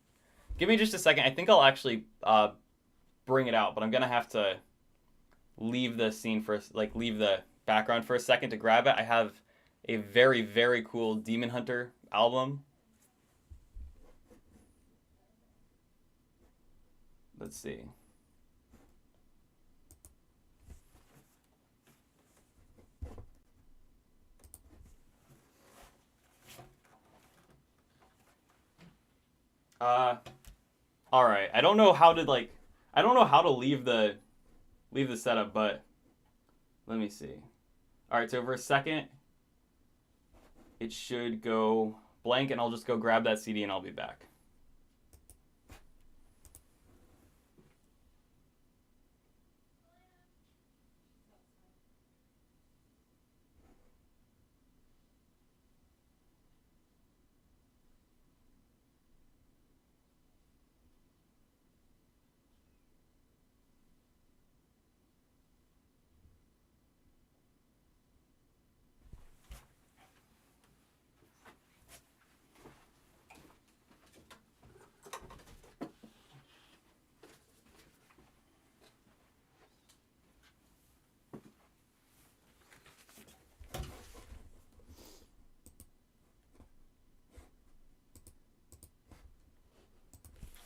give me just a second. I think I'll actually bring it out, but I'm going to have to leave the scene first, leave the background for a second to grab it. I have a very, very cool Demon Hunter album. Let's see. All right. I don't know how to leave the setup, but let me see. All right, so for a second, it should go blank, and I'll just go grab that CD and I'll be back.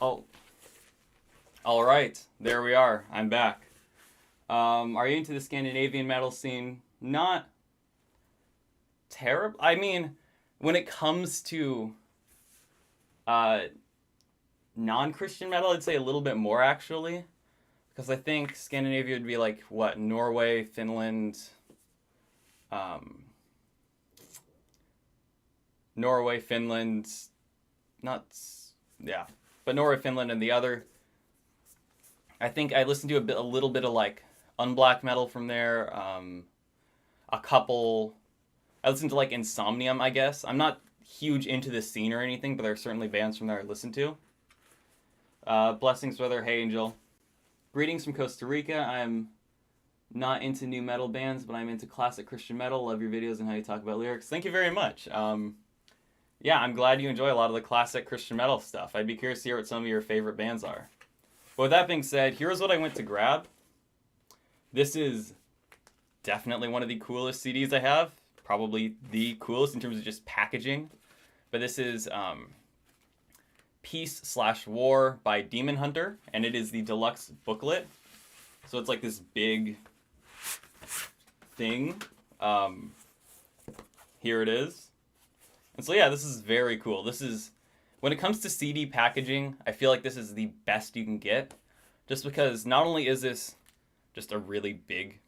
Oh, all right, there we are. I'm back. Are you into the Scandinavian metal scene? Not terrible. I mean, when it comes to non-Christian metal, I'd say a little bit more actually, because I think Scandinavia would be like what, Norway, Finland, Norway, Finland, not yeah, but Norway, Finland, and the other. I think I listened to a little bit of like unblack metal from there. A couple. I listened to like Insomnium, I guess. I'm not huge into the scene or anything, but there are certainly bands from there I listen to. Blessings, brother. Hey, Angel. Greetings from Costa Rica. I'm not into new metal bands, but I'm into classic Christian metal. Love your videos and how you talk about lyrics. Thank you very much. Yeah, I'm glad you enjoy a lot of the classic Christian metal stuff. I'd be curious to hear what some of your favorite bands are. But with that being said, here's what I went to grab. This is definitely one of the coolest CDs I have. Probably the coolest in terms of just packaging. But this is Peace/War by Demon Hunter, and it is the deluxe booklet. So it's like this big thing. Here it is. And so yeah, this is very cool. This is, when it comes to CD packaging, I feel like this is the best you can get. Just because not only is this just a really big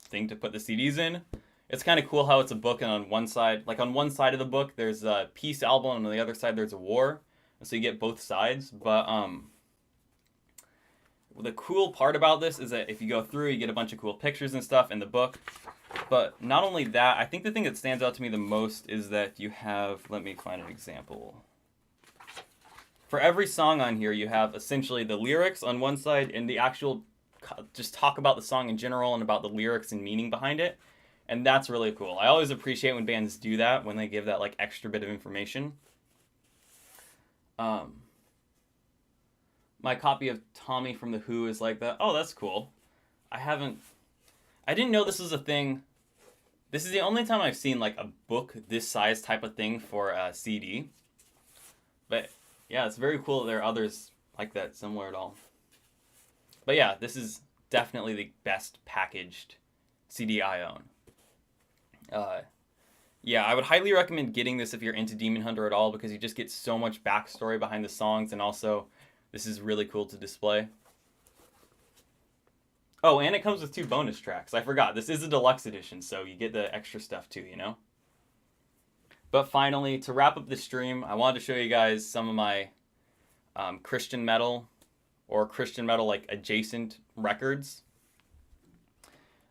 thing to put the CDs in, it's kind of cool how it's a book, and on one side of the book, there's a Peace album, and on the other side, there's a War. And so you get both sides. But the cool part about this is that if you go through, you get a bunch of cool pictures and stuff in the book. But not only that, I think the thing that stands out to me the most is that you have, let me find an example. For every song on here, you have essentially the lyrics on one side and the actual, just talk about the song in general and about the lyrics and meaning behind it. And that's really cool. I always appreciate when bands do that, when they give that like extra bit of information. My copy of Tommy from The Who is like that. Oh, that's cool. I didn't know this was a thing. This is the only time I've seen like a book this size type of thing for a CD. But yeah, it's very cool that there are others like that, similar at all. But yeah, this is definitely the best packaged CD I own. Yeah, I would highly recommend getting this if you're into Demon Hunter at all, because you just get so much backstory behind the songs, and also this is really cool to display. Oh, and it comes with 2 bonus tracks. I forgot. This is a deluxe edition, so you get the extra stuff too, you know? But finally, to wrap up the stream, I wanted to show you guys some of my Christian metal or Christian metal like adjacent records.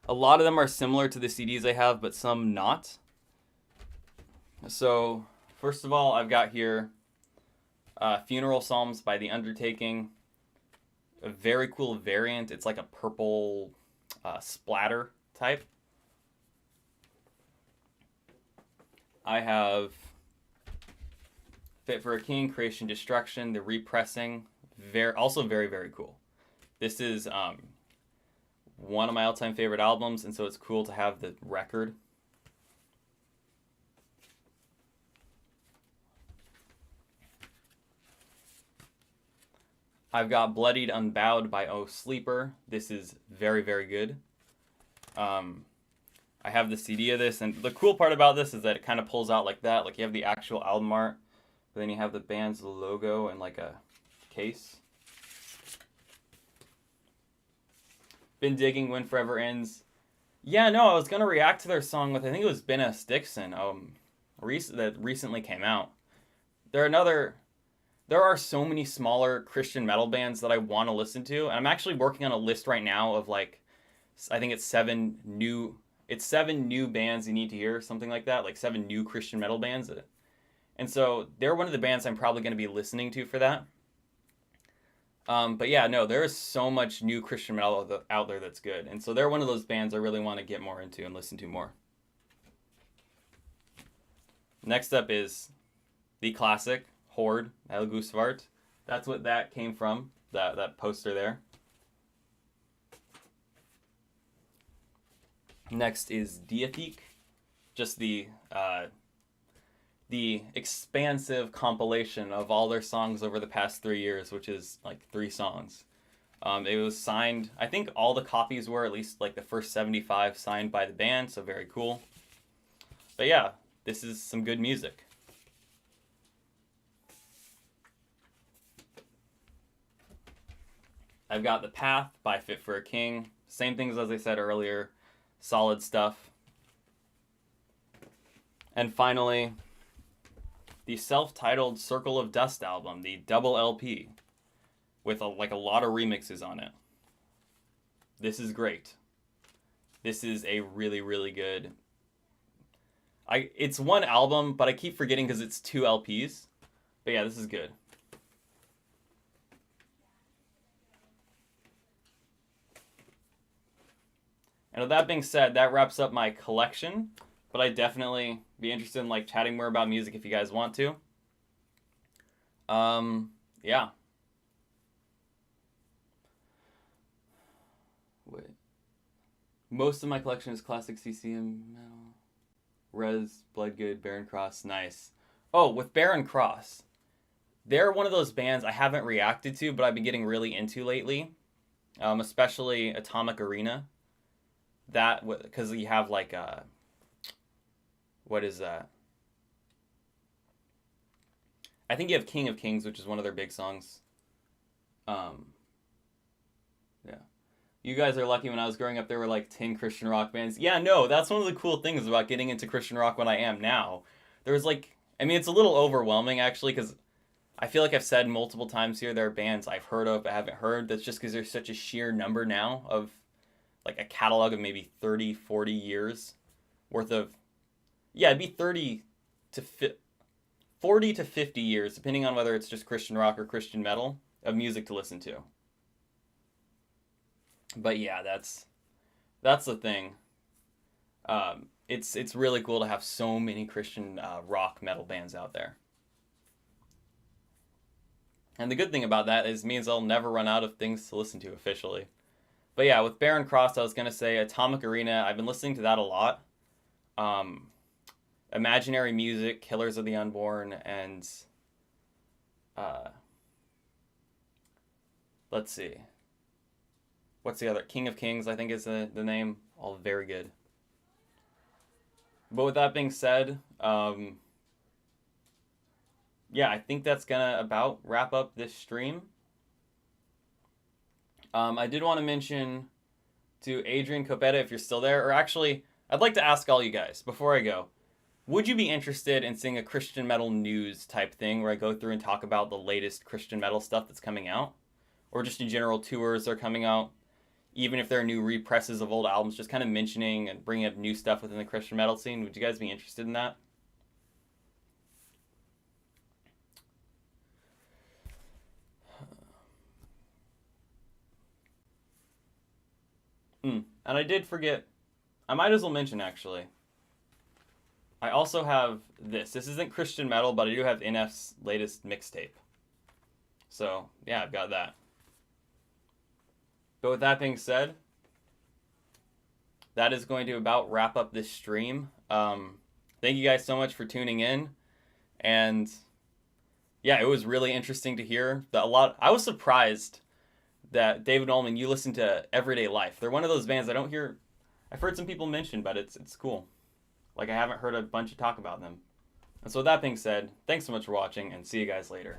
A lot of them are similar to the CDs I have, but some not. So, first of all, I've got here Funeral Psalms by The Undertaking. A very cool variant. It's like a purple splatter type. I have Fit for a King, Creation Destruction, The Repressing. Also very, very cool. This is one of my all-time favorite albums, and so it's cool to have the record. I've got Bloodied Unbowed by Oh Sleeper. This is very, very good. I have the CD of this, and the cool part about this is that it kind of pulls out like that. Like you have the actual album art, but then you have the band's logo and like a case. Been digging When Forever Ends. Yeah, no, I was gonna react to their song with I think it was Ben S. Dixon, that recently came out. They're another. There are so many smaller Christian metal bands that I want to listen to, and I'm actually working on a list right now of like, I think it's seven new bands you need to hear, something like that, like seven new Christian metal bands. And so they're one of the bands I'm probably going to be listening to for that. But yeah, no, there is so much new Christian metal out there that's good. And so they're one of those bands I really want to get more into and listen to more. Next up is the classic Horde, Helgusvart. That's what that came from, that poster there. Next is Diathek, just the expansive compilation of all their songs over the past 3 years, which is like 3 songs. It was signed, I think all the copies were, at least like the first 75, signed by the band, so very cool. But yeah, this is some good music. I've got The Path by Fit for a King. Same things as I said earlier. Solid stuff. And finally, the self-titled Circle of Dust album, the double LP, with a lot of remixes on it. This is great. This is a really, really good. It's one album, but I keep forgetting because it's 2 LPs. But yeah, this is good. And with that being said, that wraps up my collection. But I'd definitely be interested in like chatting more about music if you guys want to. Yeah. Wait. Most of my collection is classic CCM metal. Res, Bloodgood, Barren Cross, nice. Oh, with Barren Cross, they're one of those bands I haven't reacted to, but I've been getting really into lately. Especially Atomic Arena. That, because you have like what is that? I think you have King of Kings, which is one of their big songs. Yeah. You guys are lucky. When I was growing up, there were like 10 Christian rock bands. Yeah, no, that's one of the cool things about getting into Christian rock when I am now. There was like, I mean, it's a little overwhelming actually, because I feel like I've said multiple times here, there are bands I've heard of but haven't heard. That's just because there's such a sheer number now of like a catalog of maybe 30, 40 years worth of, yeah, it'd be 40 to 50 years, depending on whether it's just Christian rock or Christian metal, of music to listen to. But yeah, that's the thing. It's really cool to have so many Christian rock metal bands out there. And the good thing about that is it means I'll never run out of things to listen to officially. But yeah, with Barren Cross, I was going to say Atomic Arena. I've been listening to that a lot. Imaginary Music, Killers of the Unborn, and let's see. What's the other? King of Kings, I think is the name. All very good. But with that being said, yeah, I think that's going to about wrap up this stream. I did want to mention to Adrian Copetta, if you're still there, or actually, I'd like to ask all you guys before I go, would you be interested in seeing a Christian metal news type thing where I go through and talk about the latest Christian metal stuff that's coming out? Or just in general tours that are coming out, even if there are new represses of old albums, just kind of mentioning and bringing up new stuff within the Christian metal scene? Would you guys be interested in that? And I did forget, I might as well mention actually, I also have this. This isn't Christian metal, but I do have NF's latest mixtape. So, yeah, I've got that. But with that being said, that is going to about wrap up this stream. Thank you guys so much for tuning in. And yeah, it was really interesting to hear that I was surprised that David Ullman, you listen to Everyday Life. They're one of those bands I don't hear. I've heard some people mention, but it's cool. Like I haven't heard a bunch of talk about them. And so with that being said, thanks so much for watching, and see you guys later.